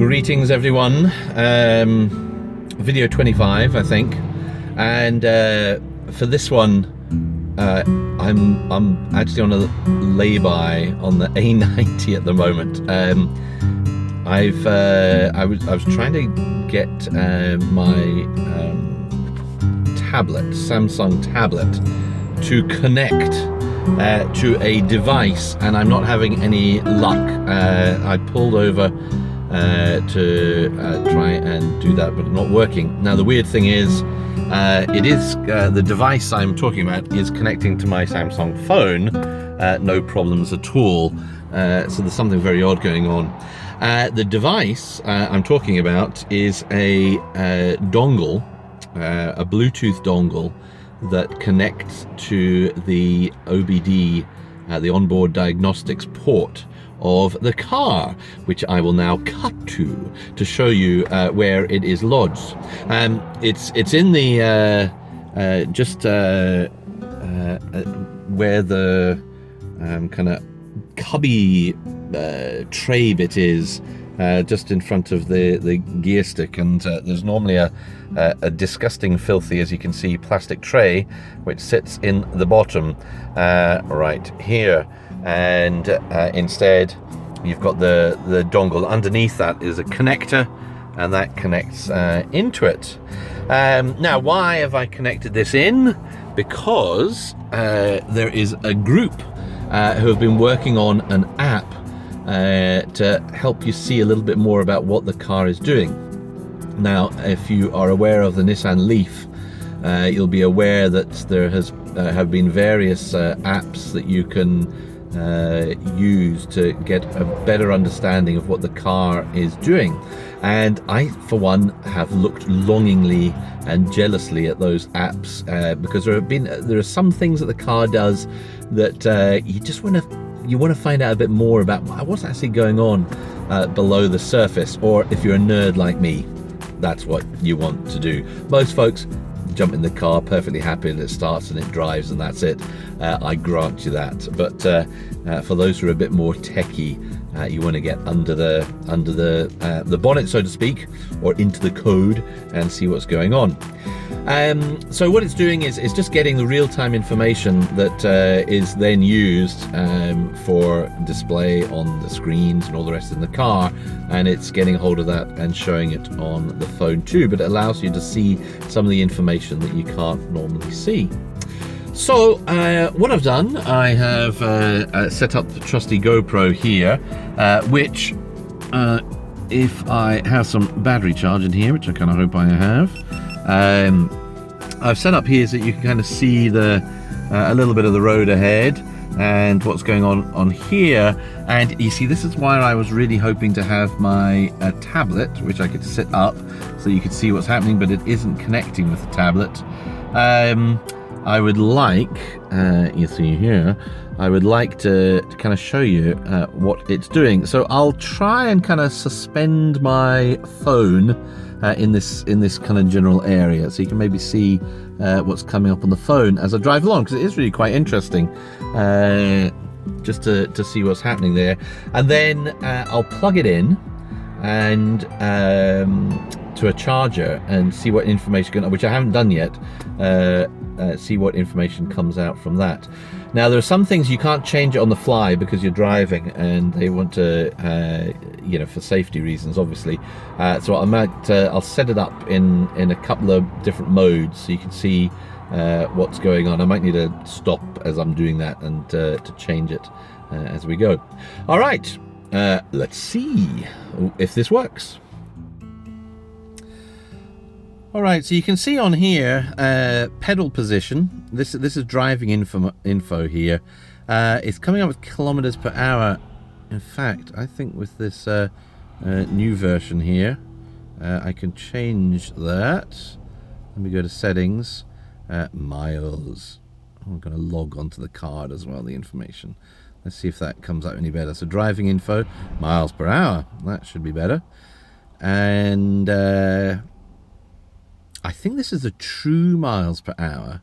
Greetings everyone. Video 25 I think, and for this one I'm actually on a lay-by on the A90 at the moment. I was trying to get my Samsung tablet to connect to a device, and I'm not having any luck. I pulled over to try and do that, but not working. Now the weird thing is, the device I'm talking about is connecting to my Samsung phone, no problems at all. So there's something very odd going on. The device I'm talking about is a dongle, a Bluetooth dongle that connects to the OBD, the onboard diagnostics port of the car, which I will now cut to show you where it is lodged. It's in the just where the kind of cubby tray bit is, just in front of the gear stick, and there's normally a disgusting, filthy, as you can see, plastic tray which sits in the bottom right here, and instead you've got the dongle. Underneath that is a connector, and that connects into it. Now, why have I connected this in? Because there is a group who have been working on an app to help you see a little bit more about what the car is doing. Now, if you are aware of the Nissan Leaf, you'll be aware that there have been various apps that you can use to get a better understanding of what the car is doing. And I, for one, have looked longingly and jealously at those apps because there are some things that the car does that you just want to find out a bit more about what's actually going on below the surface. Or if you're a nerd like me, that's what you want to do. Most folks jump in the car perfectly happy that it starts and it drives and that's it. I grant you that. But for those who are a bit more techie, you want to get under the bonnet, so to speak, or into the code and see what's going on. So what it's doing is just getting the real-time information that is then used for display on the screens and all the rest in the car, and it's getting hold of that and showing it on the phone too, but it allows you to see some of the information that you can't normally see. So what I've done, I have set up the trusty GoPro here, which if I have some battery charge in here, which I kind of hope I have, I've set up here so that you can kind of see a little bit of the road ahead and what's going on here. And you see, this is why I was really hoping to have my tablet, which I could set up so you could see what's happening, but it isn't connecting with the tablet. I would like, you see here, I would like to kind of show you what it's doing. So I'll try and kind of suspend my phone in this kind of general area, so you can maybe see what's coming up on the phone as I drive along, because it is really quite interesting just to see what's happening there. And then I'll plug it in and to a charger and see what information, which I haven't done yet, see what information comes out from that. Now, there are some things you can't change it on the fly because you're driving, and they want to, for safety reasons, obviously. So I'll set it up in a couple of different modes so you can see what's going on. I might need to stop as I'm doing that and to change it as we go. All right, let's see if this works. All right, so you can see on here pedal position. This is driving info here. It's coming up with kilometers per hour. In fact, I think with this new version here, I can change that. Let me go to settings, miles. I'm going to log onto the card as well, the information. Let's see if that comes out any better. So driving info, miles per hour. That should be better. And I think this is the true miles per hour,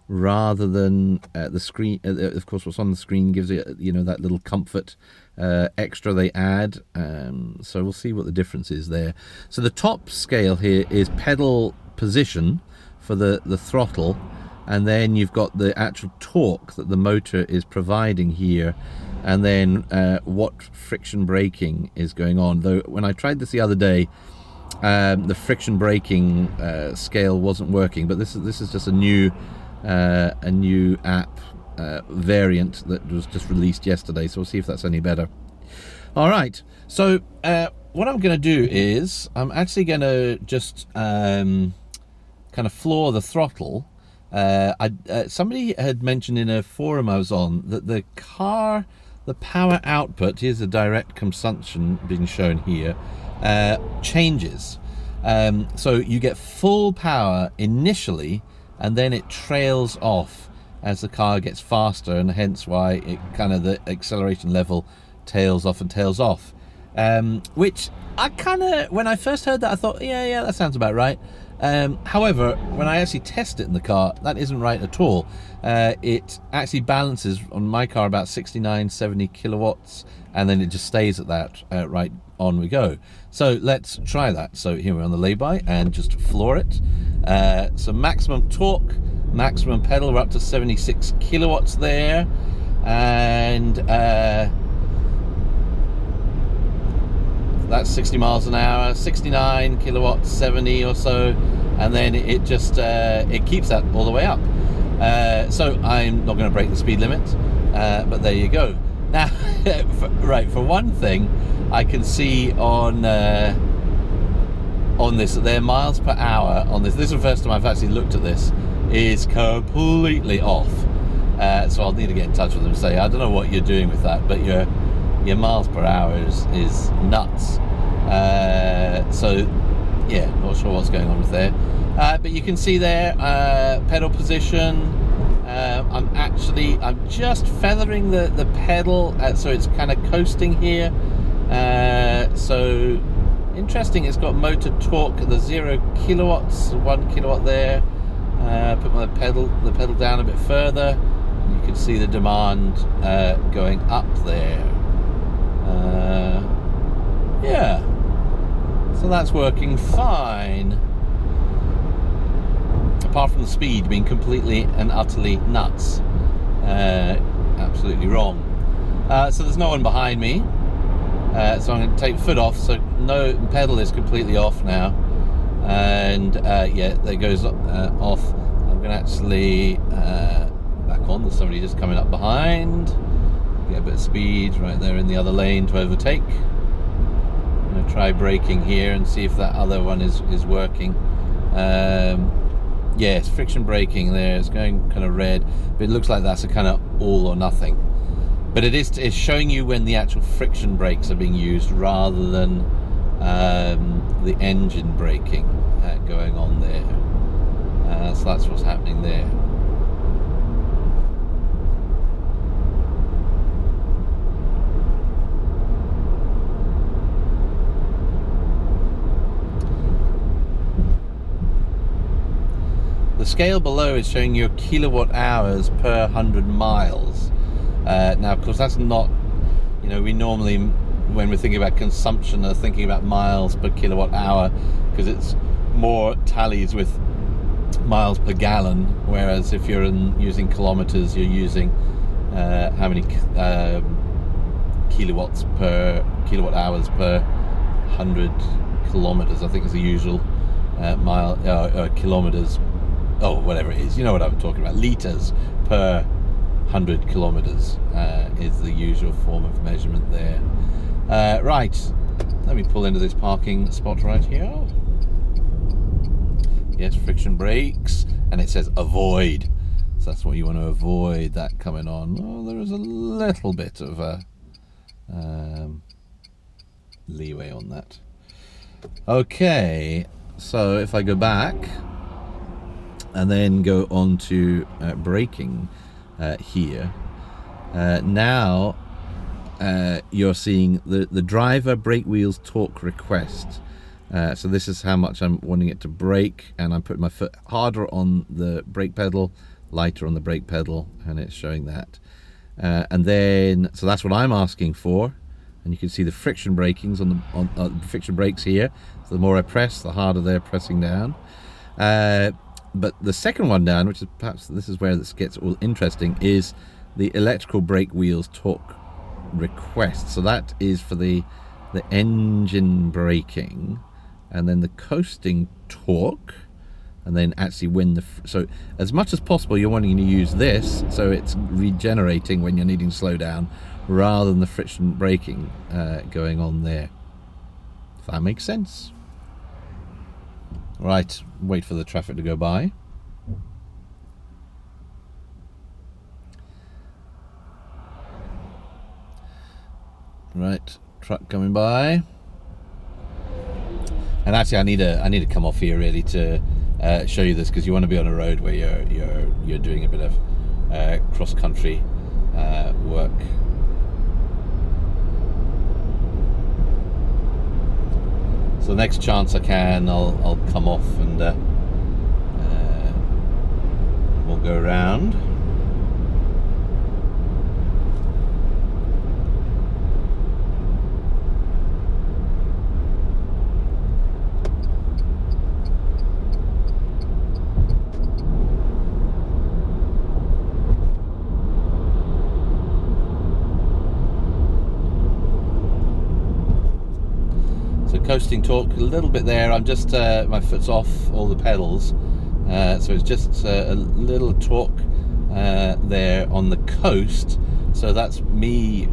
rather than the screen. Of course, what's on the screen gives it, you know, that little comfort extra they add. So we'll see what the difference is there. So the top scale here is pedal position for the throttle, and then you've got the actual torque that the motor is providing here, and then what friction braking is going on. Though when I tried this the other day, the friction braking scale wasn't working, but this is just a new app variant that was just released yesterday, so we'll see if that's any better. All right, so what I'm going to do is I'm actually going to just kind of floor the throttle. Somebody had mentioned in a forum I was on that the power output, here's the direct consumption being shown here, changes. So you get full power initially, and then it trails off as the car gets faster, and hence why it kind of, the acceleration level tails off and tails off. Which I kind of, when I first heard that, I thought, yeah, that sounds about right. However, when I actually test it in the car, that isn't right at all. It actually balances on my car about 69, 70 kilowatts, and then it just stays at that. Right on we go. So let's try that. So here we're on the lay-by and just floor it. So maximum torque, maximum pedal, we're up to 76 kilowatts there, and that's 60 miles an hour, 69 kilowatts, 70 or so, and then it just it keeps that all the way up. So I'm not going to break the speed limit, but there you go. Now, for one thing, I can see on this that their miles per hour on this is the first time I've actually looked at this, is completely off. So I'll need to get in touch with them and say, I don't know what you're doing with that, but your miles per hour is nuts. So yeah, not sure what's going on with there. But you can see there, pedal position. I'm just feathering the pedal, so it's kind of coasting here. So interesting, it's got motor torque at the 0 kilowatts, 1 kilowatt there. Put the pedal down a bit further. You can see the demand going up there. Yeah, so that's working fine, apart from the speed being completely and utterly nuts. Absolutely wrong. So there's no one behind me, so I'm going to take foot off, so no pedal is completely off now, and yeah, there goes off. I'm going to actually back on. There's somebody just coming up behind. Get a bit of speed right there in the other lane to overtake. I'm going to try braking here and see if that other one is working. Yeah, it's friction braking there. It's going kind of red, but it looks like that's a kind of all or nothing. But it's showing you when the actual friction brakes are being used rather than the engine braking going on there. So that's what's happening there. The scale below is showing your kilowatt hours per 100 miles. Now, of course, that's not, you know, we normally, when we're thinking about consumption, are thinking about miles per kilowatt hour, because it's more tallies with miles per gallon, whereas if you're using kilometers, you're using how many kilowatt hours per 100 kilometers, I think is the usual kilometers. Oh, whatever it is, you know what I'm talking about. Liters per 100 kilometers is the usual form of measurement there. Right, let me pull into this parking spot right here. Yes, friction brakes, and it says avoid. So that's what you want to avoid, that coming on. Oh, there is a little bit of a leeway on that. Okay, so if I go back and then go on to braking here, now you're seeing the driver brake wheels torque request. So this is how much I'm wanting it to brake, and I'm putting my foot harder on the brake pedal lighter on the brake pedal, and it's showing that. And then, so that's what I'm asking for. And you can see the friction brakings on the friction brakes here. So the more I press, the harder they're pressing down. But the second one down, which is perhaps this is where this gets all interesting, is the electrical brake wheels torque request. So that is for the engine braking, and then the coasting torque, and then actually when so as much as possible you're wanting to use this so it's regenerating when you're needing to slow down, rather than the friction braking going on there. If that makes sense. Right, wait for the traffic to go by. Right, truck coming by. And actually, I need to come off here really to show you this, because you want to be on a road where you're doing a bit of cross country work. So the next chance I can, I'll come off and we'll go around. Coasting torque a little bit there. I'm just my foot's off all the pedals, so it's just a little torque there on the coast. So that's me,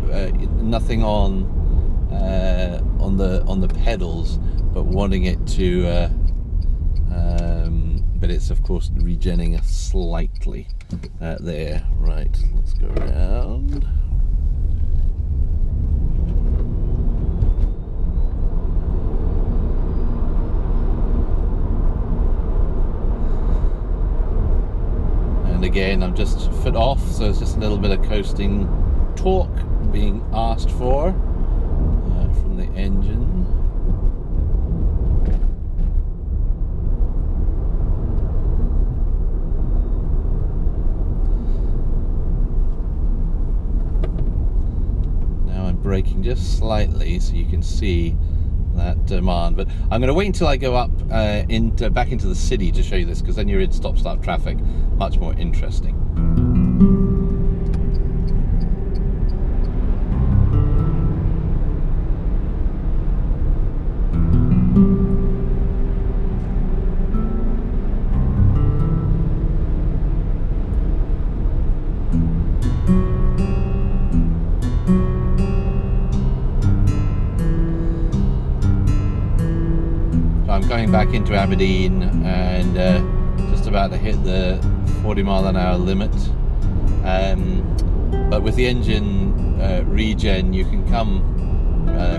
nothing on the pedals, but wanting it to. But it's of course regenning slightly there. Right, let's go around. And again, I'm just foot off, so it's just a little bit of coasting torque being asked for from the engine. Now I'm braking just slightly so you can see that demand, but I'm going to wait until I go up back into the city to show you this, because then you're in stop-start traffic, much more interesting. I'm going back into Aberdeen and just about to hit the 40-mile-an-hour limit, but with the engine regen you can come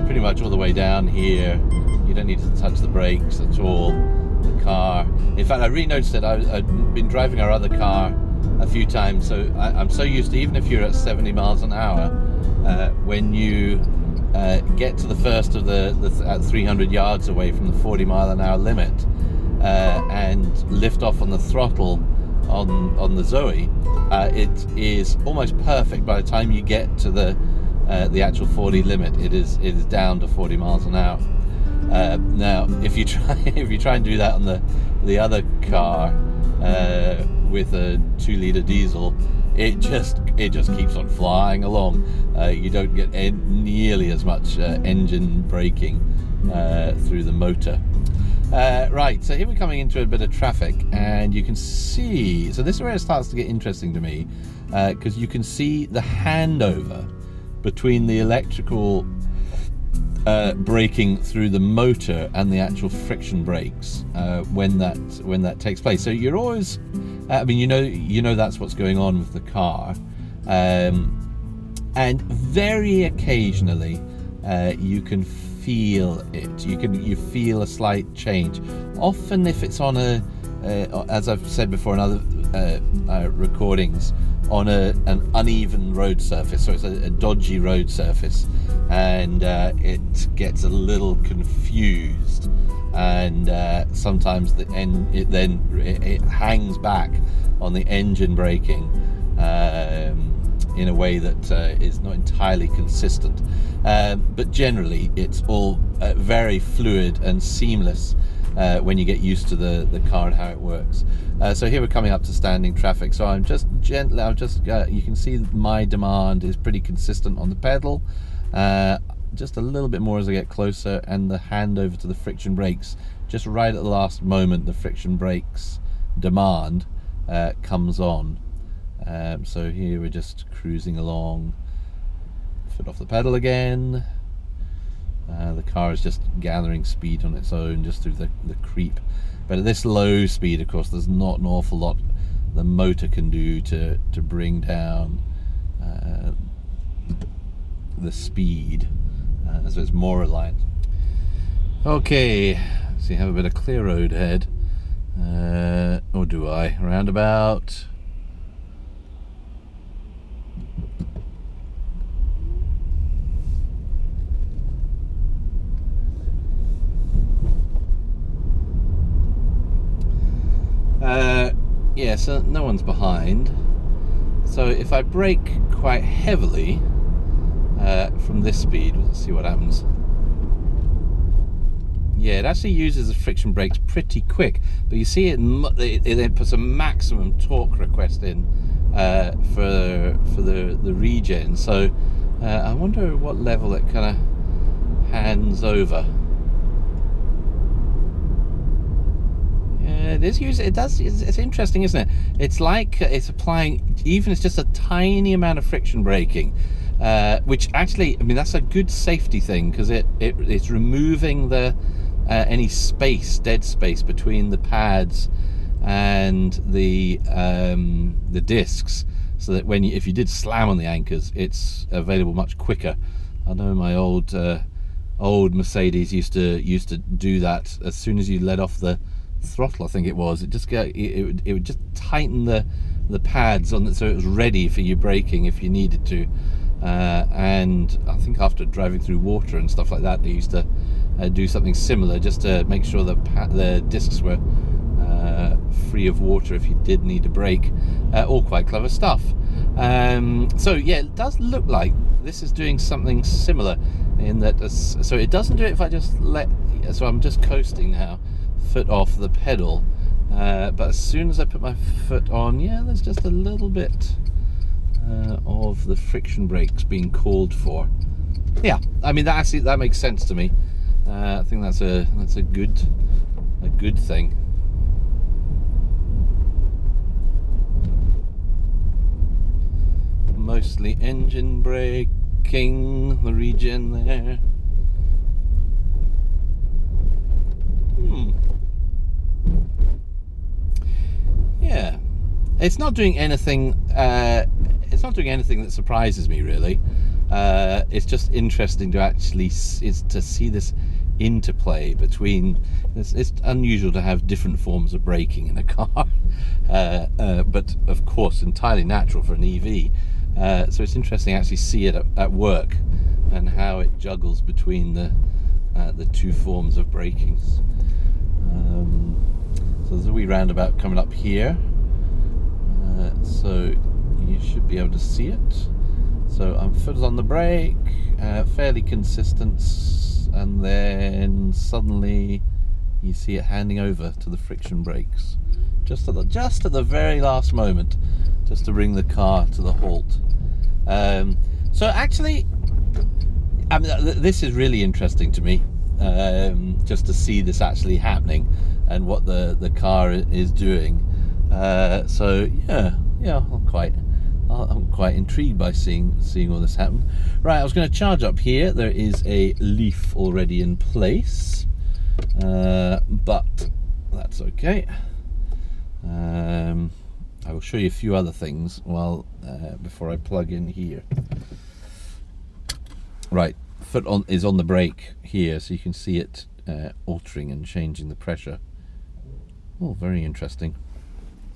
pretty much all the way down here. You don't need to touch the brakes at all. The car, in fact, I really noticed it. I've been driving our other car a few times, so I'm so used to, even if you're at 70 miles an hour, when you get to the first of at 300 yards away from the 40-mile-an-hour limit and lift off on the throttle on the Zoe, it is almost perfect. By the time you get to the actual 40 limit, it is down to 40 miles an hour. Now, if you try and do that on the other car with a 2-liter diesel, it just keeps on flying along. You don't get nearly as much engine braking through the motor. Right, so here we're coming into a bit of traffic, and you can see, so this is where it starts to get interesting to me, because you can see the handover between the electrical braking through the motor and the actual friction brakes when that takes place. So you're always, I mean, you know that's what's going on with the car, and very occasionally you can feel it. You feel a slight change. Often, if it's on as I've said before in other recordings, on an uneven road surface, so it's a dodgy road surface, and it gets a little confused, and sometimes it hangs back on the engine braking in a way that is not entirely consistent, but generally it's all very fluid and seamless when you get used to the car and how it works. So here we're coming up to standing traffic, so I'm just gently, you can see my demand is pretty consistent on the pedal, just a little bit more as I get closer, and the hand over to the friction brakes, just right at the last moment the friction brakes demand comes on. So here we're just cruising along, foot off the pedal again. The car is just gathering speed on its own just through the creep, but at this low speed, of course, there's not an awful lot the motor can do to bring down the speed, so it's more reliant. Okay, so you have a bit of clear road ahead, or do I? Roundabout. Yeah, so no one's behind. So if I brake quite heavily from this speed, let's see what happens. Yeah, it actually uses the friction brakes pretty quick, but you see it puts a maximum torque request in for the regen. So I wonder what level it kind of hands over. It is used. It does. It's interesting, isn't it? It's like it's applying, even it's just a tiny amount of friction braking, which actually, I mean, that's a good safety thing, because it's removing the any dead space between the pads and the discs, so that if you did slam on the anchors, it's available much quicker. I know my old Mercedes used to do that. As soon as you let off the throttle, I think it was, it would just tighten the pads on it, so it was ready for you braking if you needed to. And I think after driving through water and stuff like that, they used to do something similar, just to make sure the discs were free of water if you did need to brake. All quite clever stuff. So yeah, it does look like this is doing something similar in that. So it doesn't do it if I just so I'm just coasting now, foot off the pedal, but as soon as I put my foot on, yeah, there's just a little bit of the friction brakes being called for. Yeah, I mean, that makes sense to me. I think that's a good thing. Mostly engine braking, the regen there. Yeah, it's not doing anything. It's not doing anything that surprises me, really. It's just interesting to actually see this interplay between. It's unusual to have different forms of braking in a car, but of course entirely natural for an EV. So it's interesting to actually see it at work and how it juggles between the two forms of braking. So there's a wee roundabout coming up here, so you should be able to see it. So I'm foot on the brake, fairly consistent, and then suddenly you see it handing over to the friction brakes, just at the very last moment, just to bring the car to the halt. So actually, I mean, this is really interesting to me, just to see this actually happening and what the car is doing. So yeah, I'm quite intrigued by seeing all this happen. Right, I was going to charge up here. There is a leaf already in place, but that's okay. I will show you a few other things before I plug in here. Right, foot is on the brake here, so you can see it altering and changing the pressure. Oh, very interesting.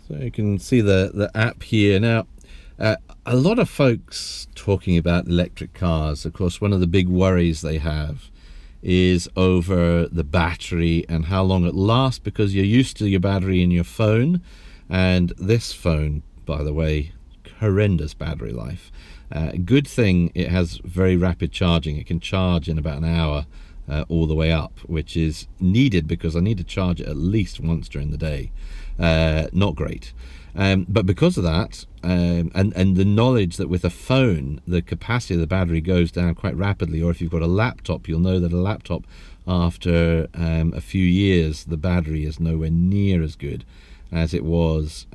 So you can see the app here now. A lot of folks talking about electric cars. Of course, one of the big worries they have is over the battery and how long it lasts, because you're used to your battery in your phone, And this phone, by the way, horrendous battery life. Good thing it has very rapid charging. It can charge in about an hour all the way up, which is needed because I need to charge it at least once during the day. Not great. But because of that, and the knowledge that with a phone, the capacity of the battery goes down quite rapidly, or if you've got a laptop, you'll know that a laptop, after a few years, the battery is nowhere near as good as it was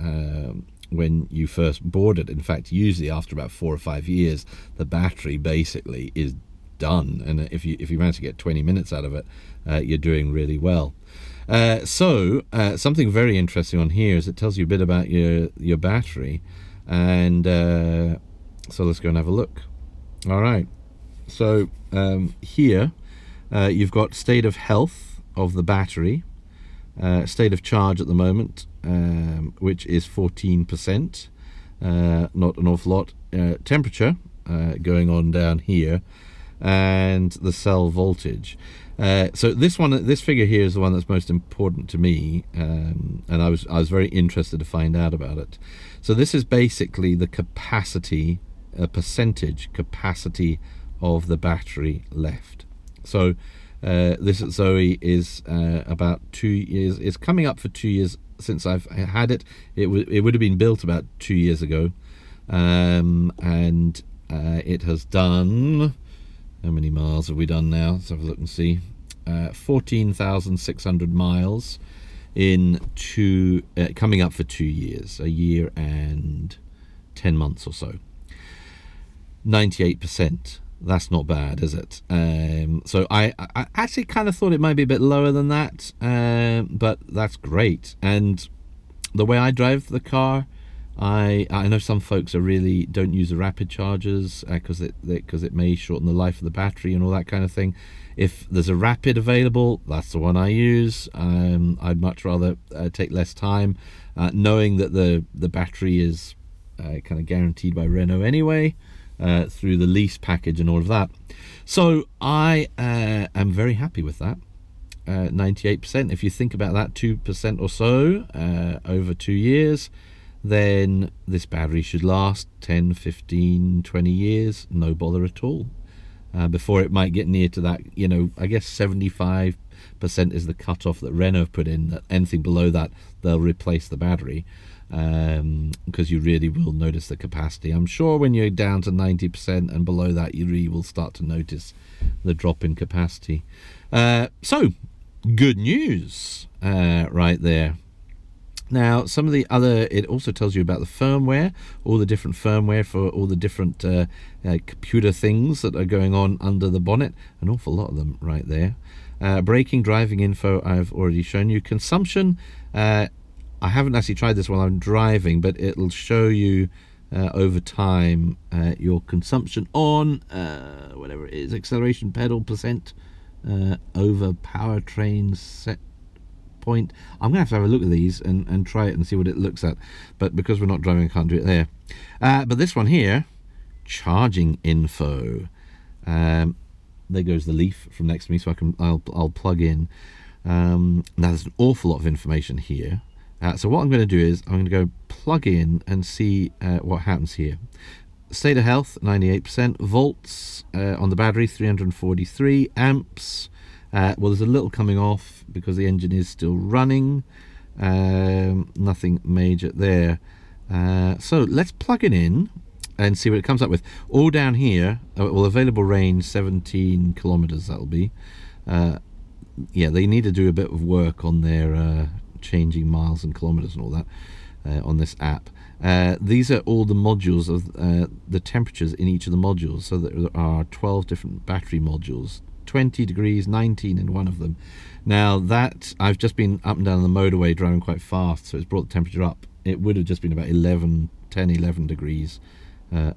when you first bought it. In fact, usually after about 4 or 5 years, the battery basically is done, and if you manage to get 20 minutes out of it, you're doing really well. So something very interesting on here is it tells you a bit about your battery, and so let's go and have a look. All right, so here you've got state of health of the battery, state of charge at the moment, which is 14%, not an awful lot. Temperature going on down here, and the cell voltage. So this figure here is the one that's most important to me, and I was very interested to find out about it. So this is basically the capacity, percentage capacity of the battery left. So this ZOE is about 2 years. It's coming up for 2 years since I've had it. It would have been built about 2 years ago, and it has done. How many miles have we done now? Let's have a look and see. 14,600 miles in coming up for 2 years, a year and 10 months or so. 98%. That's not bad, is it? So I actually kind of thought it might be a bit lower than that, but that's great. And the way I drive the car, I know some folks really don't use the rapid chargers because it may shorten the life of the battery and all that kind of thing. If there's a rapid available, that's the one I use. I'd much rather take less time, knowing that the battery is kind of guaranteed by Renault anyway, through the lease package and all of that. So I am very happy with that. 98%. If you think about that, 2% or so over 2 years, then this battery should last 10, 15, 20 years, no bother at all, before it might get near to that. I guess 75% is the cutoff that Renault have put in, that anything below that, they'll replace the battery, because you really will notice the capacity. I'm sure when you're down to 90% and below that, you really will start to notice the drop in capacity. So, good news right there. Now, some of the other, it also tells you about the firmware, all the different firmware for all the different computer things that are going on under the bonnet. An awful lot of them right there. Braking, driving info, I've already shown you. Consumption, I haven't actually tried this while I'm driving, but it'll show you over time your consumption on, whatever it is, acceleration pedal percent over powertrain set point. I'm going to have a look at these and try it and see what it looks at, but because we're not driving, I can't do it there. But this one here, charging info. There goes the leaf from next to me, so I'll plug in. Now there's an awful lot of information here. So what I'm going to do is I'm going to go plug in and see what happens here. State of health, 98%. Volts on the battery, 343 amps. Well, there's a little coming off because the engine is still running. Nothing major there. So let's plug it in and see what it comes up with. All down here, well, available range 17 kilometers, that'll be. Yeah, they need to do a bit of work on their changing miles and kilometers and all that on this app. These are all the modules of the temperatures in each of the modules. So there are 12 different battery modules. 20 degrees, 19 in one of them. Now that, I've just been up and down the motorway driving quite fast, so it's brought the temperature up. It would have just been about 10, 11 degrees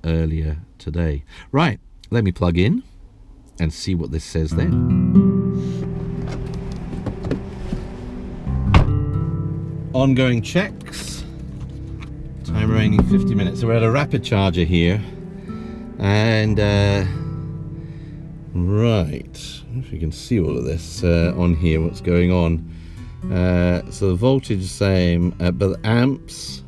earlier today. Right, let me plug in and see what this says then. Ongoing checks. Time remaining 50 minutes. So we're at a rapid charger here, and right, if you can see all of this on here, what's going on. So the voltage is same, but the amps,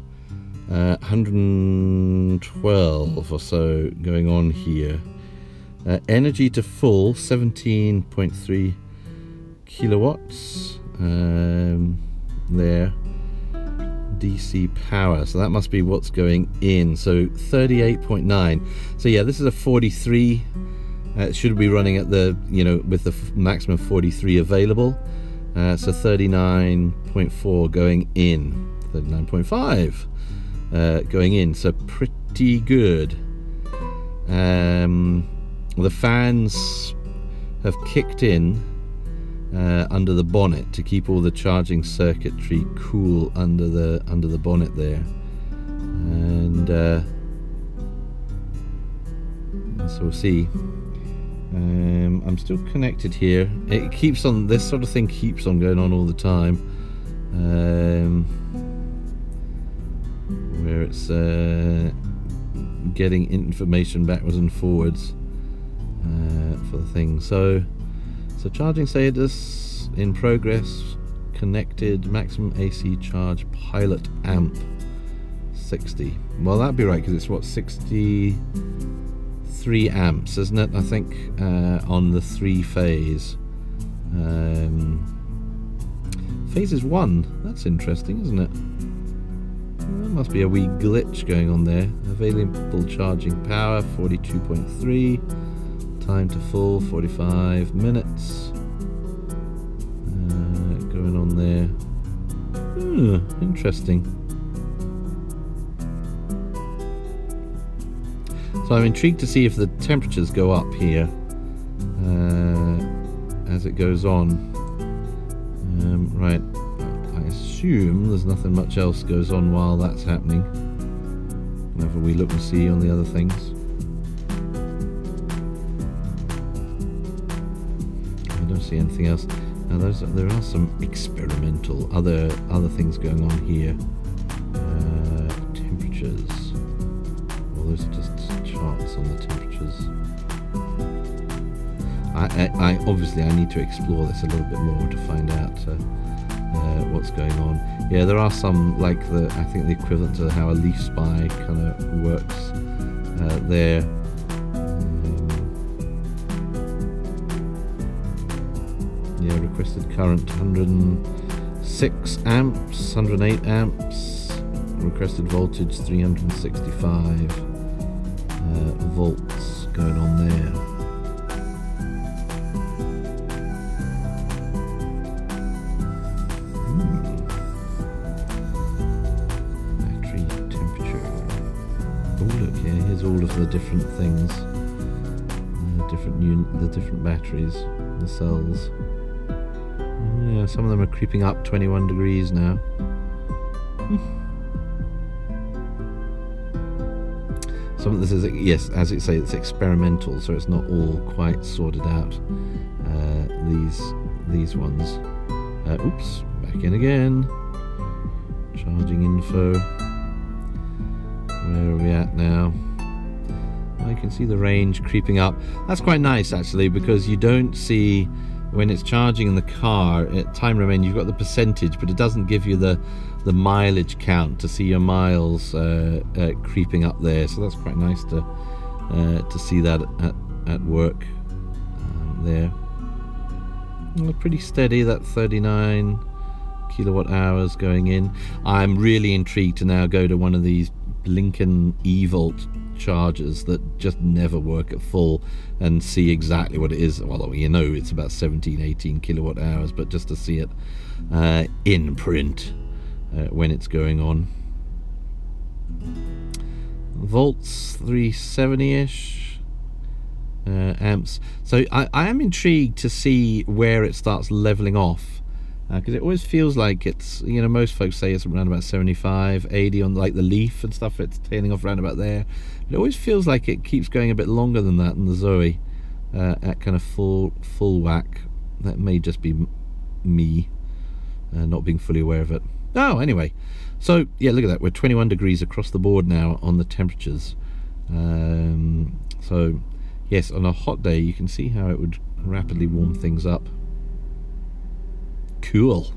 112 or so going on here. Energy to full, 17.3 kilowatts there. DC power, so that must be what's going in. So 38.9. So yeah, this is a 43. It should be running at the, with the maximum 43 available. So 39.4 going in, 39.5 going in. So pretty good. The fans have kicked in under the bonnet to keep all the charging circuitry cool under the bonnet there, and so we'll see. I'm still connected here. It keeps on, this sort of thing keeps on going on all the time, where it's getting information backwards and forwards for the thing. So charging status in progress, connected, maximum AC charge, pilot amp 60. Well, that'd be right, because it's what, 63 amps, isn't it? I think on the 3-phase. Phase is 1. That's interesting, isn't it? There must be a wee glitch going on there. Available charging power 42.3. Time to full 45 minutes. Going on there. Interesting. So I'm intrigued to see if the temperatures go up here as it goes on. Right, I assume there's nothing much else goes on while that's happening. Whenever we look and see on the other things. I don't see anything else. Now there are some experimental other things going on here. Temperatures. Well, those are just charts on the temperatures. I obviously I need to explore this a little bit more to find out what's going on. Yeah, there are some, like I think the equivalent to how a leaf spy kind of works there. Yeah, requested current 106 amps, 108 amps. Requested voltage 365 volts going on there. Battery temperature. Oh look, yeah, here's all of the different things, the different batteries, the cells. Yeah, some of them are creeping up 21 degrees now. Some of this is, yes, as it say, it's experimental, so it's not all quite sorted out. These ones. Oops, back in again. Charging info. Where are we at now? I can see the range creeping up. That's quite nice actually, because you don't see when it's charging in the car at time remain, you've got the percentage, but it doesn't give you the mileage count to see your miles creeping up there. So that's quite nice to see that at work there. Well, pretty steady, that 39 kilowatt hours going in. I'm really intrigued to now go to one of these Lincoln E-Volt chargers that just never work at full and see exactly what it is. Well, it's about 17-18 kilowatt hours, but just to see it in print when it's going on. Volts 370-ish, amps. So I am intrigued to see where it starts leveling off, because it always feels like it's, most folks say it's around about 75, 80 on like the Leaf and stuff, it's tailing off around about there. It always feels like it keeps going a bit longer than that in the Zoe at kind of full whack. That may just be me not being fully aware of it. Oh, anyway, so yeah, look at that, we're 21 degrees across the board now on the temperatures. So yes, on a hot day you can see how it would rapidly warm things up. Cool.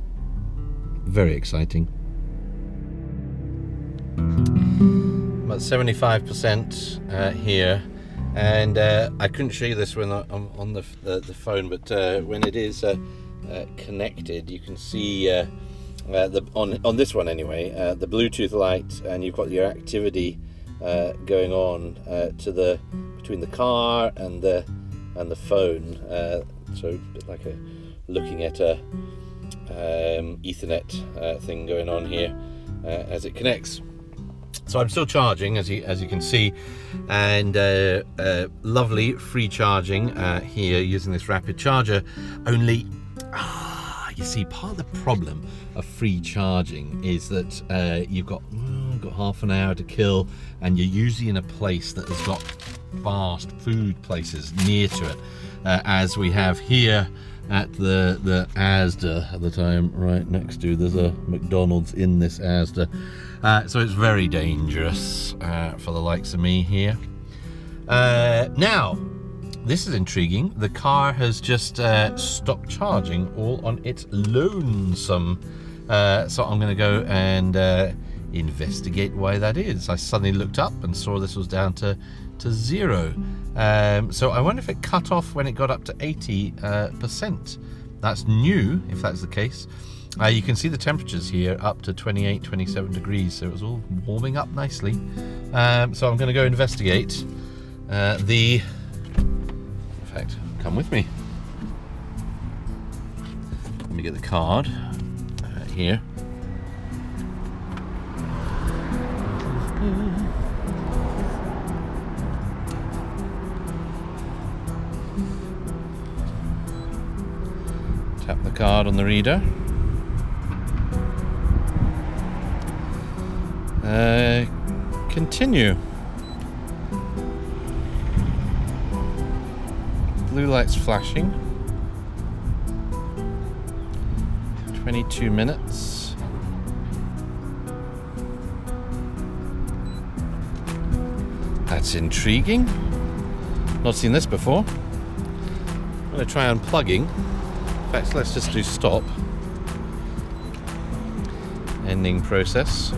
very exciting. About 75% here, and I couldn't show you this when I'm on the phone, but when it is connected, you can see on this one anyway, the Bluetooth light, and you've got your activity going on between the car and the phone. So a bit like looking at a Ethernet thing going on here as it connects. So I'm still charging, as you can see, and lovely free charging here using this rapid charger. Only, you see, part of the problem of free charging is that you've got half an hour to kill, and you're usually in a place that has got fast food places near to it, as we have here at the Asda at the time, right next to, there's a McDonald's in this Asda. So it's very dangerous for the likes of me here. Now, this is intriguing. The car has just stopped charging all on its lonesome. So I'm going to go and investigate why that is. I suddenly looked up and saw this was down to 0. So I wonder if it cut off when it got up to 80%. That's new, if that's the case. You can see the temperatures here up to 28, 27 degrees, so it was all warming up nicely. So I'm going to go investigate in fact, come with me. Let me get the card here. Tap the card on the reader. Continue. Blue lights flashing. 22 minutes. That's intriguing. Not seen this before. I'm going to try unplugging. In fact, let's just do stop. Ending process.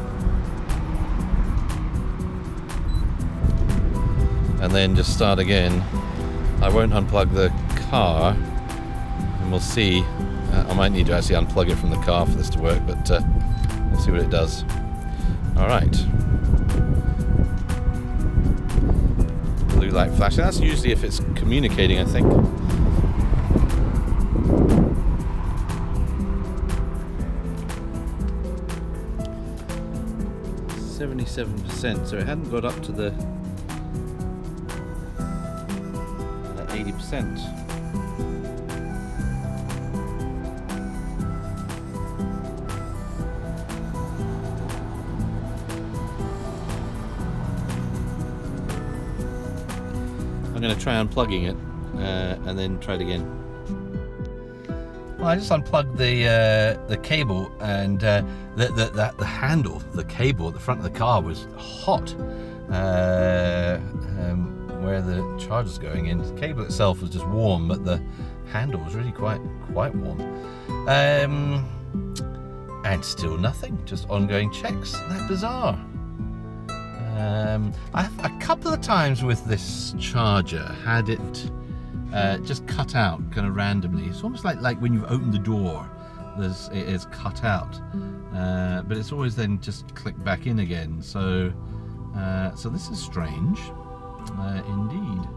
And then just start again. I won't unplug the car, and we'll see. I might need to actually unplug it from the car for this to work, but we'll see what it does. All right. Blue light flashing. That's usually if it's communicating, I think. %, so it hadn't got up to the 80%. I'm going to try unplugging it and then try it again. Well, I just unplugged the cable, and the handle, the cable at the front of the car was hot. Where the charger's going in, the cable itself was just warm, but the handle was really quite warm. And still nothing, just ongoing checks. That's bizarre. I've a couple of times with this charger had it just cut out kind of randomly. It's almost like when you open the door, it is cut out, but it's always then just clicked back in again. So this is strange, indeed.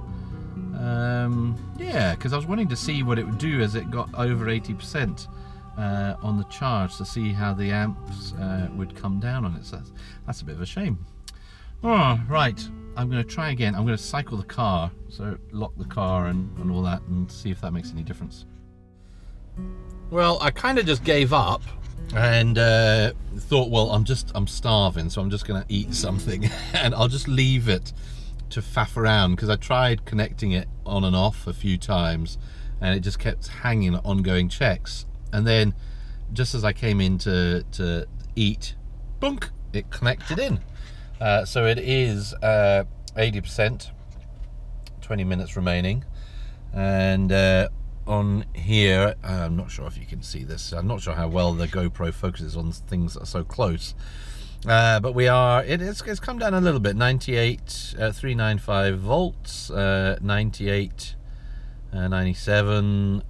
Yeah, because I was wanting to see what it would do as it got over 80% on the charge, to see how the amps would come down on it. So that's a bit of a shame. Oh, right, I'm going to try again. I'm going to cycle the car, so lock the car and all that, and see if that makes any difference. Well, I kind of just gave up and thought, well, I'm starving, so I'm just going to eat something and I'll just leave it to faff around, because I tried connecting it on and off a few times and it just kept hanging at ongoing checks. And then just as I came in to eat, bunk, it connected in. So it is 80%, 20 minutes remaining, and on here. I'm not sure if you can see this. I'm not sure how well the GoPro focuses on things that are so close. But we are, it's come down a little bit. 98, 395 volts, 98, 97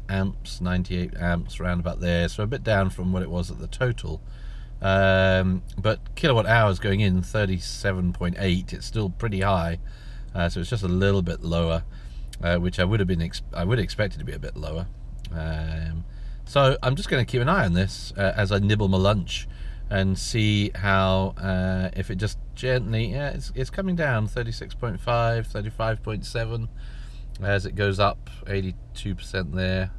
amps, 98 amps, around about there. So a bit down from what it was at the total. But kilowatt hours going in 37.8. It's still pretty high. So it's just a little bit lower, which I would expect it to be a bit lower. So I'm just going to keep an eye on this as I nibble my lunch and see how, if it just gently, yeah, it's coming down 36.5, 35.7 as it goes up, 82% there,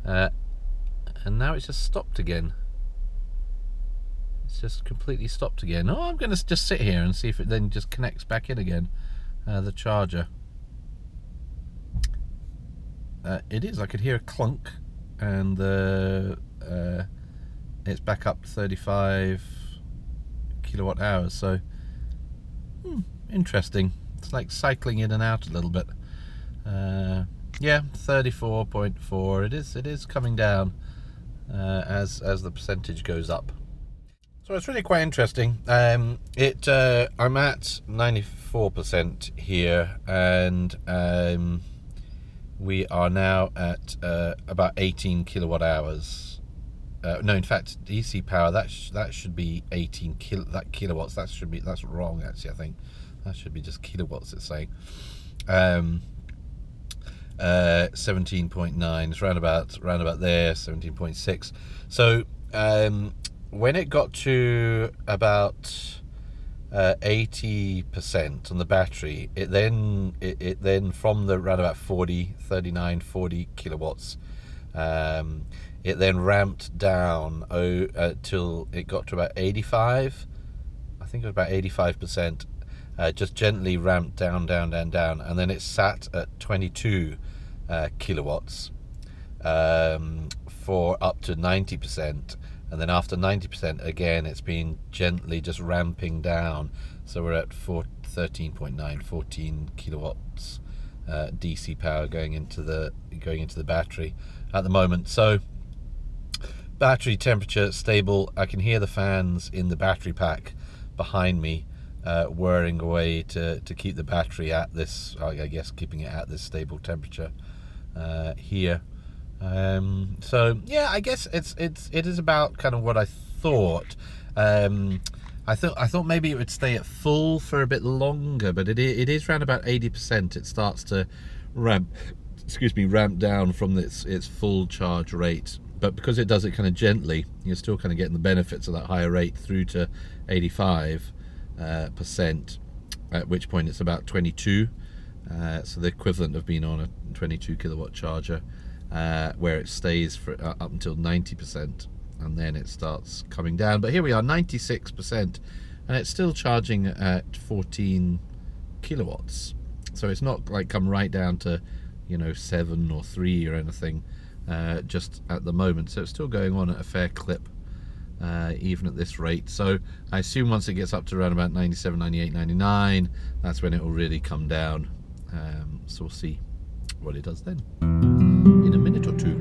and now it's just stopped again. It's just completely stopped again. Oh, I'm going to just sit here and see if it then just connects back in again. The charger. It is. I could hear a clunk, and it's back up to 35 kilowatt hours. So, interesting. It's like cycling in and out a little bit. Yeah, 34.4. It is coming down as the percentage goes up. So it's really quite interesting. I'm at 94% here, and we are now at about 18 kilowatt hours. No, in fact, DC power, that should be 18 kilowatts. That's wrong, actually. I think that should be just kilowatts. It's saying 17.9. It's round about there. 17.6. So when it got to about 80% on the battery, it then from the round about 40 kilowatts, it then ramped down till it got to about 85. I think it was about 85%. Just gently ramped down, and then it sat at 22 kilowatts for up to 90%. And then after 90%, again, it's been gently just ramping down. So we're at 13.9, 14 kilowatts DC power going into the battery at the moment. So battery temperature stable. I can hear the fans in the battery pack behind me whirring away to keep the battery at this, I guess, keeping it at this stable temperature here. So yeah, I guess it is about kind of what I thought. I thought maybe it would stay at full for a bit longer, but it is around about 80%. It starts to ramp down from its full charge rate. But because it does it kind of gently, you're still kind of getting the benefits of that higher rate through to 85%, at which point it's about 22. So the equivalent of being on a 22 kilowatt charger. Where it stays for up until 90%, and then it starts coming down. But here we are, 96%, and it's still charging at 14 kilowatts. So it's not like come right down to 7 or 3 or anything just at the moment. So it's still going on at a fair clip, even at this rate. So I assume once it gets up to around about 97, 98, 99, that's when it will really come down. So we'll see what it does then in a minute or two.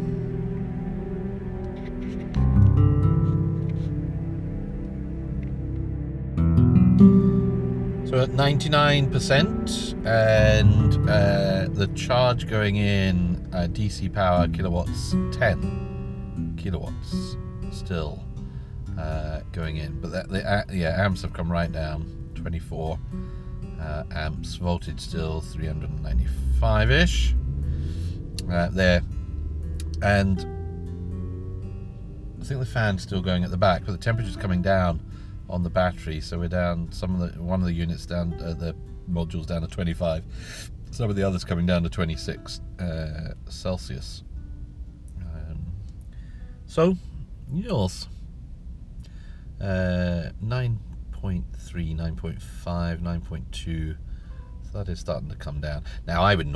So at 99%, and the charge going in, DC power kilowatts, 10 kilowatts still going in, but amps have come right down, 24 amps, voltage still 395-ish. There, and I think the fan's still going at the back, but the temperature's coming down on the battery. So we're down one of the units down, the modules down to 25. Some of the others coming down to 26 Celsius. So yours, 9.3, 9.5, 9.2. That is starting to come down. Now I would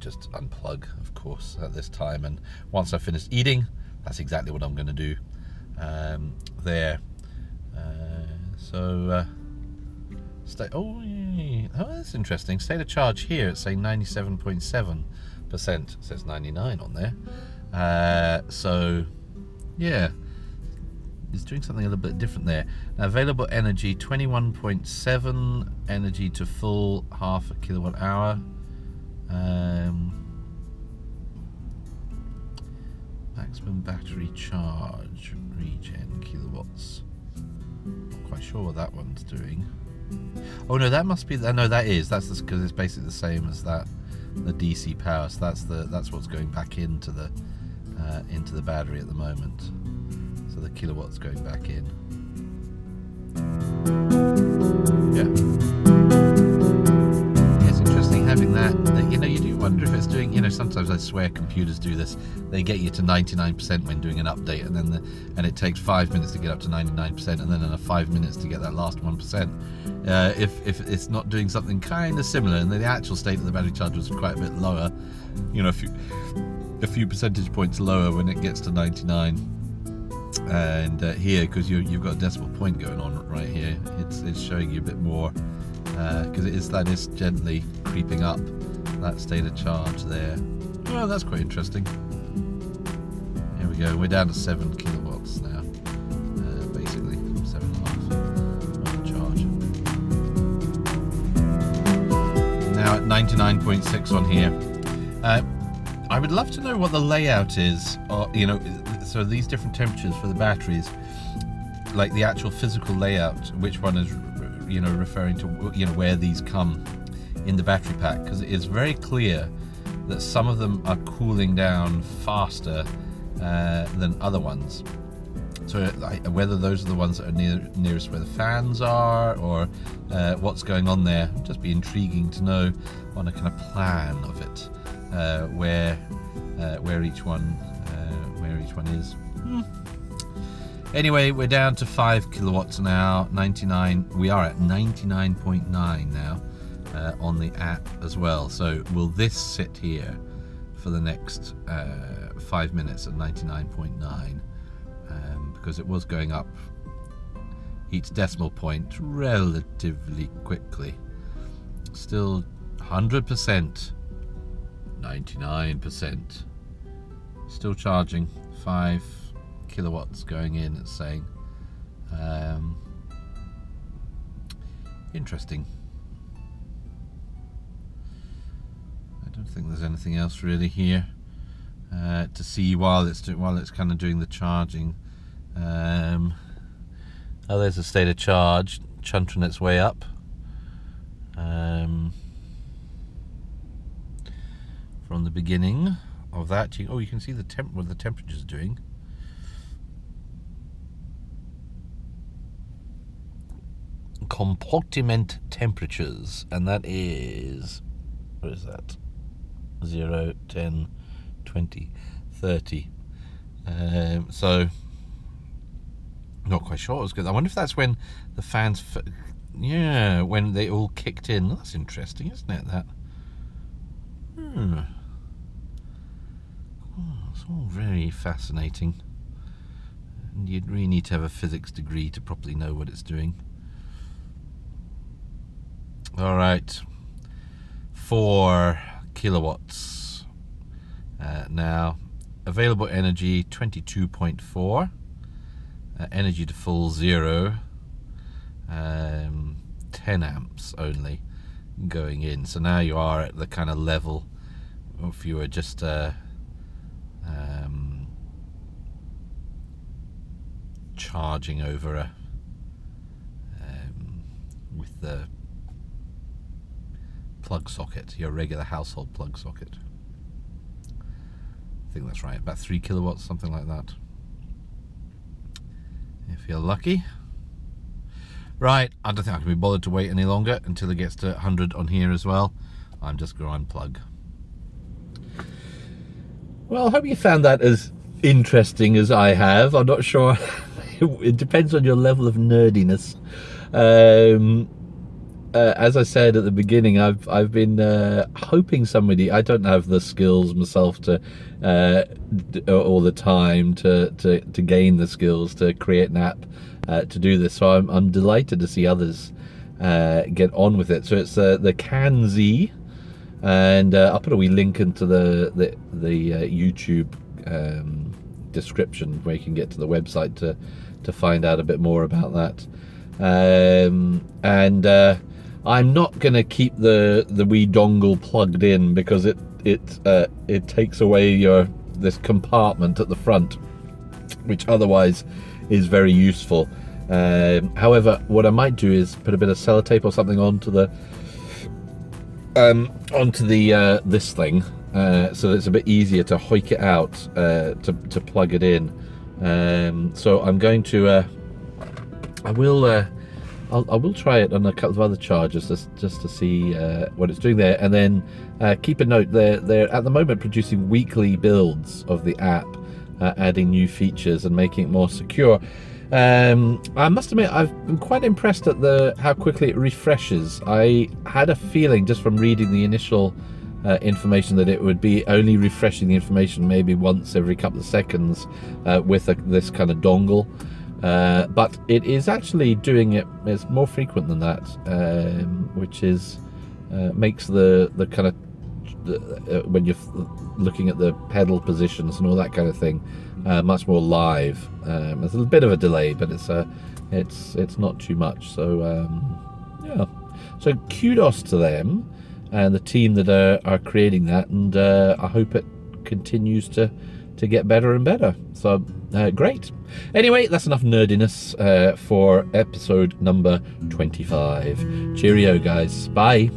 just unplug, of course, at this time, and once I finish eating, that's exactly what I'm going to do there. That's interesting. State of charge here, it's saying 97.7, It says 99 on there. So yeah, it's doing something a little bit different there. Now, available energy 21.7, energy to full half a kilowatt hour. Maximum battery charge regen kilowatts. Not quite sure what that one's doing. Oh no, that must be. No, that's because it's basically the same as that, the DC power. So that's what's going back into the battery at the moment. So the kilowatts going back in. Yeah. It's interesting having that. You do wonder if it's doing. Sometimes I swear computers do this. They get you to 99% when doing an update, and it takes 5 minutes to get up to 99%, and then another 5 minutes to get that last 1%. If it's not doing something kind of similar, and the actual state of the battery charge was quite a bit lower, a few percentage points lower when it gets to 99. And here, because you've got a decimal point going on right here, it's showing you a bit more, because that is gently creeping up that state of charge there. Oh, that's quite interesting. Here we go. We're down to 7 kilowatts now, basically 7.5 on the charge. Now at 99.6 on here. I would love to know what the layout is, so these different temperatures for the batteries, like the actual physical layout, which one is, referring to, where these come in the battery pack, because it is very clear that some of them are cooling down faster than other ones. So whether those are the ones that are nearest where the fans are, or what's going on there, it'd just be intriguing to know on a kind of plan of it, where each one is. Anyway, we're down to 5 kilowatts now. 99. We are at 99.9 now on the app as well. So will this sit here for the next 5 minutes at 99.9? Because it was going up each decimal point relatively quickly. Still 100%, 99%. Still charging. 5 kilowatts going in, it's saying. Interesting. I don't think there's anything else really here to see while it's kind of doing the charging. Oh, there's a state of charge chuntering its way up. From the beginning of that, you can see what the temperature's doing. Compartment temperatures, and that is, what is that? 0, 10, 20, 30. So not quite sure. It was good. I wonder if that's when the fans, when they all kicked in. That's interesting, isn't it? That. It's all very fascinating. And you'd really need to have a physics degree to properly know what it's doing. All right, 4 kilowatts. Now, available energy 22.4. Energy to full 0. 10 amps only going in. So now you are at the kind of level, if you were just charging over with the plug socket, your regular household plug socket. I think that's right, about 3 kilowatts, something like that, if you're lucky. Right, I don't think I can be bothered to wait any longer until it gets to 100 on here as well. I'm just going to unplug. Well, I hope you found that as interesting as I have. I'm not sure. It depends on your level of nerdiness. As I said at the beginning, I've been hoping somebody. I don't have the skills myself to, or the time to gain the skills to create an app to do this. So I'm delighted to see others get on with it. So it's the CAN Z and I'll put a wee link into the YouTube description where you can get to the website to find out a bit more about that. And I'm not going to keep the wee dongle plugged in because it takes away this compartment at the front, which otherwise is very useful. However, what I might do is put a bit of sellotape or something onto this thing, so that it's a bit easier to hoik it out to plug it in. So I'm going to I will try it on a couple of other chargers just to see what it's doing there, and then keep a note. They're at the moment producing weekly builds of the app, adding new features and making it more secure. I must admit, I've been quite impressed at how quickly it refreshes. I had a feeling just from reading the initial information that it would be only refreshing the information maybe once every couple of seconds with this kind of dongle. But it is actually doing it's more frequent than that, which is makes the kind of when you're looking at the pedal positions and all that kind of thing much more live. There's a bit of a delay, but it's not too much. So yeah, so kudos to them and the team that are creating that, and I hope it continues to get better and better. So great. Anyway, that's enough nerdiness for episode number 25. Cheerio, guys. Bye.